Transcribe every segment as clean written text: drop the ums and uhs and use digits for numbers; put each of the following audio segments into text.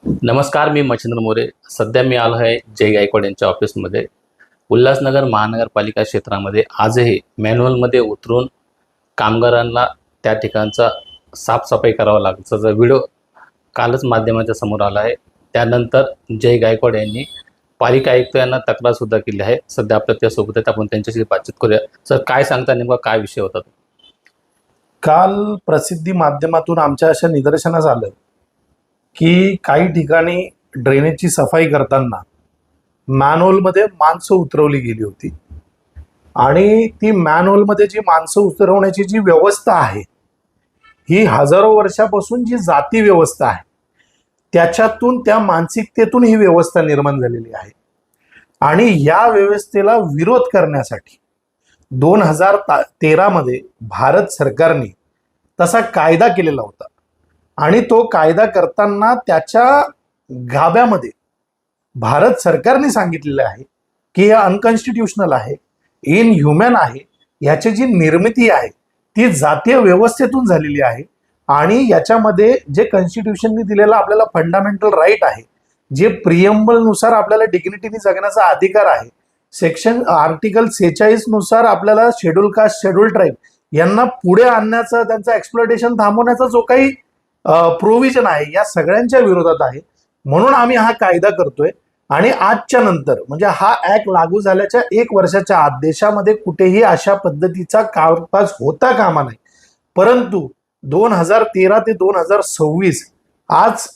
नमस्कार, मी मच्छिंद्र मोरे. सध्या मी आलो आहे जय गायकवाड यांच्या ऑफिसमध्ये. उल्हासनगर महानगरपालिका क्षेत्रामध्ये आजही मॅन्युअलमध्ये उतरून कामगारांना त्या ठिकाणचा साफसफाई करावा लागल्याचा व्हिडिओ कालच माध्यमाच्या समोर आला आहे. त्यानंतर जय गायकवाड यांनी पालिका आयुक्त यांना तक्रारसुद्धा केली आहे. सध्या आपल्या त्यासोबत आहेत, आपण त्यांच्याशी बातचीत करूया. सर, काय सांगता, नेमका काय विषय होता? काल प्रसिद्धी माध्यमातून आमच्या अशा निदर्शनास आलं की काही ठिकाणी ड्रेनेजची सफाई करताना मॅनहोलमध्ये माणसं उतरवली गेली होती आणि ती मॅनहोलमध्ये जी माणसं उतरवण्याची जी व्यवस्था आहे ही हजारो वर्षापासून जी जाती व्यवस्था आहे त्याच्यातून, त्या मानसिकतेतून ही व्यवस्था निर्माण झालेली आहे. आणि या व्यवस्थेला विरोध करण्यासाठी 2013 मध्ये भारत सरकारने तसा कायदा केलेला होता आणि तो कायदा करताना त्याच्या गाभ्यामध्ये भारत सरकारने सांगितलेलं आहे की हे अनकॉन्स्टिट्युशनल आहे, इनह्युमन आहे. याची जी निर्मिती आहे ती जातीय व्यवस्थेतून झालेली आहे आणि याच्यामध्ये जे कॉन्स्टिट्यूशनने दिलेला आपल्याला फंडामेंटल राईट आहे, जे प्रिएम्बल नुसार आपल्याला डिग्निटीने जगण्याचा अधिकार आहे, सेक्शन आर्टिकल 46 नुसार आपल्याला शेड्यूल कास्ट, शेड्यूल ट्राईब यांना पुढे आणण्याचा, त्यांचा एक्सप्लॉयटेशन थांबवण्याचा जो काही प्रोव्हिजन आहे, या सगळ्यांच्या विरोधात आहे. म्हणून आम्ही हा कायदा करतोय आणि आजच्या नंतर, म्हणजे हा ऍक्ट लागू झाल्याच्या 1 वर्षाच्या आत देशामध्ये कुठेही अशा पद्धतीचा कामकाज होता कामा नाही. परंतु 2013 ते 2026 आज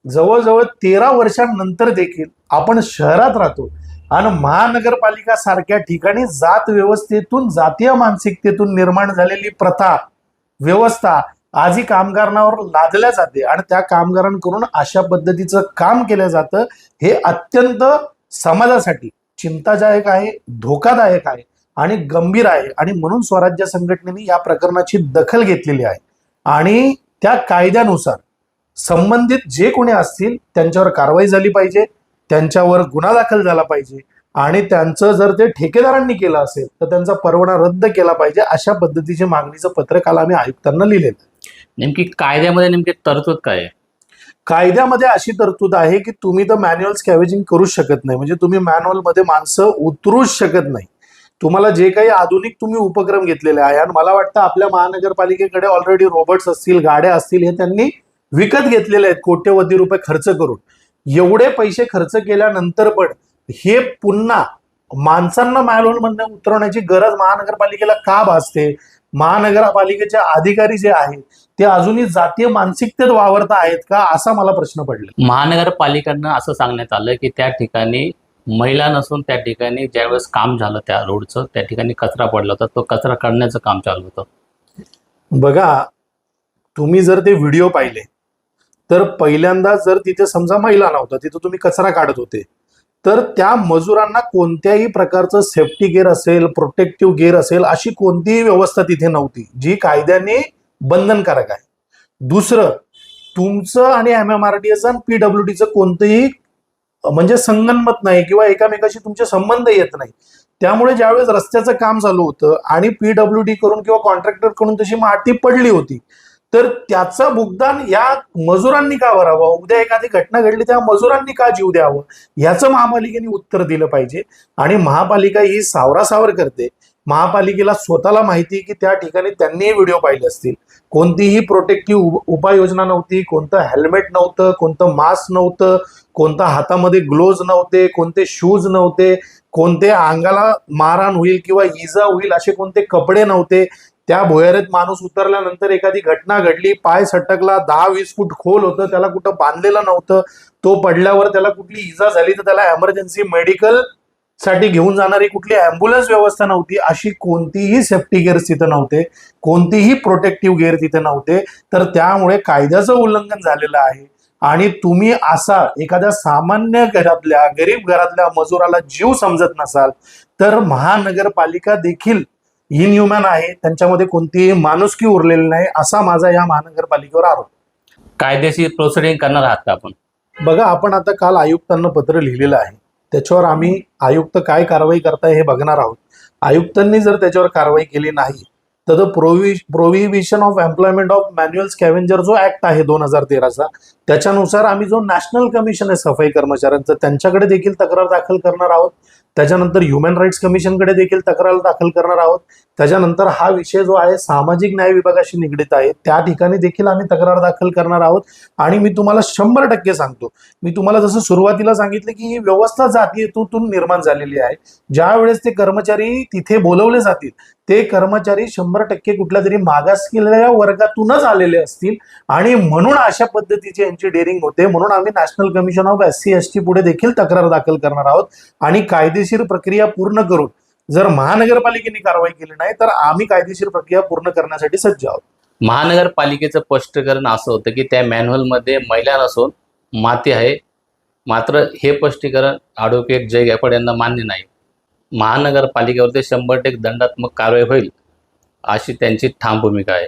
जवळजवळ 13 वर्षांनंतर देखील आपण शहरात राहतो आणि महानगरपालिका सारख्या ठिकाणी जात व्यवस्थेतून, जातीय मानसिकतेतून निर्माण झालेली प्रथा, व्यवस्था आजही कामगारांवर लादल्या जाते आणि त्या कामगारांकडून अशा पद्धतीचं काम केलं जातं. हे अत्यंत समाजासाठी चिंतादायक आहे, धोकादायक आहे आणि गंभीर आहे. आणि म्हणून स्वराज्य संघटनेने या प्रकरणाची दखल घेतलेली आहे आणि त्या कायद्यानुसार संबंधित जे कोणी असतील त्यांच्यावर कारवाई झाली पाहिजे, त्यांच्यावर गुन्हा दाखल झाला पाहिजे आणि त्यांचं जर ते ठेकेदारांनी केलं असेल तर त्यांचा परवाना रद्द केला पाहिजे. अशा पद्धतीची मागणीचं पत्र काल आम्ही आयुक्तांना लिहिलेलं. नेमकी कायद्यामध्ये नेमकी तरतूद काय आहे? कायद्यामध्ये अशी तरतूद आहे की तुम्ही तर मॅन्युअल स्कॅव्हेजिंग करूच शकत नाही, म्हणजे तुम्ही मॅन्युअलमध्ये माणसं उतरूच शकत नाही. तुम्हाला जे काही आधुनिक तुम्ही उपक्रम घेतलेले आहे, आणि मला वाटतं आपल्या महानगरपालिकेकडे ऑलरेडी रोबोट्स असतील, गाड्या असतील, हे त्यांनी विकत घेतलेले आहेत कोट्यवधी रुपये खर्च करून. एवढे पैसे खर्च केल्यानंतर पण हे पुन्हा माणसांना मॅन्युअलमध्ये उतरवण्याची गरज महानगरपालिकेला का भासते? महानगरपालिकेचे अधिकारी जे आहेत ते अजूनही जातीय मानसिकतेत वावरत आहेत का, असा मला प्रश्न पडला. महानगरपालिकांना असं सांगण्यात आलं की त्या ठिकाणी महिला नसून त्या ठिकाणी ज्यावेळेस काम झालं त्या रोडचं, त्या ठिकाणी कचरा पडला होता, तो कचरा काढण्याचं काम चालू होतं. बघा, तुम्ही जर ते व्हिडिओ पाहिले तर पहिल्यांदा जर तिथे समजा महिला नव्हता, तिथे तुम्ही कचरा काढत होते, तर त्या मजुरांना कोणत्याही प्रकारचं सेफ्टी गेअर असेल, प्रोटेक्टिव्ह गेअर असेल, अशी कोणतीही व्यवस्था तिथे नव्हती जी कायद्याने बंधनकारक आहे. दुसरं, तुमचं आणि MMRDA आणि PWDचं कोणतंही म्हणजे संगनमत नाही किंवा एकामेकाशी तुमचे संबंध येत नाही. त्यामुळे ज्यावेळेस रस्त्याचं काम चालू होतं आणि PWD करून किंवा कॉन्ट्रॅक्टर कडून तशी माती पडली होती, तर त्याचं भुगतान या मजुरांनी का भरावं? उद्या एखादी घटना घडली त्या मजुरांनी का जीव द्यावं? याचं महापालिकेने उत्तर दिलं पाहिजे. आणि महापालिका ही सावरासावर करते. महापालिकेला स्वतःला माहिती की त्या ठिकाणी त्यांनी व्हिडिओ पाहिले असतील, कोणतीही प्रोटेक्टिव्ह उपाययोजना नव्हती, कोणतं हेल्मेट नव्हतं, कोणतं मास्क नव्हतं, कोणता हातामध्ये ग्लोव्ज नव्हते, कोणते शूज नव्हते, कोणते अंगाला मारहाण होईल किंवा इजा होईल असे कोणते कपडे नव्हते. त्या भुयारीत माणूस उतरल्यानंतर एखादी घटना घडली, पाय सटकला, 10-20 फूट खोल होतं, त्याला कुठं बांधलेलं नव्हतं, तो पडल्यावर त्याला कुठली इजा झाली तर त्याला एमर्जन्सी मेडिकल साठी घेऊन जाणारी कुठली अँब्युलन्स व्यवस्था नव्हती. अशी कोणतीही सेफ्टी गेअर तिथे नव्हते, कोणतीही प्रोटेक्टिव्ह गेअर तिथे नव्हते. तर त्यामुळे कायद्याचं उल्लंघन झालेलं आहे. आणि तुम्ही असा एखाद्या सामान्य घरातल्या, गरीब घरातल्या मजुराला जीव समजत नसाल तर महानगरपालिका देखील इनह्युमन आहे, त्यांच्यामध्ये कोणतीही माणुसकी उरलेली नाही, असा माझा या महानगरपालिकेवर आरोप. कायदेशीर प्रोसिडिंग करणार आहात का आपण? बघा, आपण आता काल आयुक्तांना पत्र लिहिलेलं आहे, त्याच्यावर आम्ही आयुक्त काय कारवाई करताय हे बघणार आहोत. आयुक्तांनी जर त्याच्यावर कारवाई केली नाही तर prohibition of employment of manual scavenger जो ऍक्ट आहे 2013चा, त्याच्यानुसार आम्ही जो नॅशनल कमिशन आहे सफाई कर्मचाऱ्यांचं त्यांच्याकडे देखील तक्रार दाखल करणार आहोत. त्याच्यानंतर ह्युमन राईट्स कमिशनकडे देखील तक्रार दाखल करणार आहोत. त्याच्यानंतर हा विषय जो आहे सामाजिक न्याय विभागाशी निगडीत आहे त्या ठिकाणी देखील आम्ही तक्रार दाखल करणार आहोत. आणि मी तुम्हाला 100% सांगतो, मी तुम्हाला जसं सुरुवातीला सांगितलं की ही व्यवस्था जातीयतेतून निर्माण झालेली आहे. ज्या वेळेस ते कर्मचारी तिथे बोलवले जातील ते कर्मचारी 100% कुठल्या तरी मागासलेल्या वर्गातूनच आलेले असतील आणि म्हणून अशा पद्धतीची यांची डेअरिंग होते. म्हणून आम्ही नॅशनल कमिशन ऑफ SC/ST पुढे देखील तक्रार दाखल करणार आहोत आणि कायदेशीर प्रक्रिया पूर्ण करून जर महानगरपालिकेने कारवाई केली नाही तर आम्ही कायदेशीर प्रक्रिया पूर्ण करण्यासाठी सज्ज आहोत. महानगरपालिकेचं स्पष्टीकरण असं होतं की त्या मॅन्युअलमध्ये मैला नसून माती आहे. मात्र हे स्पष्टीकरण ॲडव्होकेट जय गायकवाड यांना मान्य नाही. महानगरपालिकेवरती 100% दंडात्मक कारवाई होईल अशी त्यांची ठाम भूमिका आहे.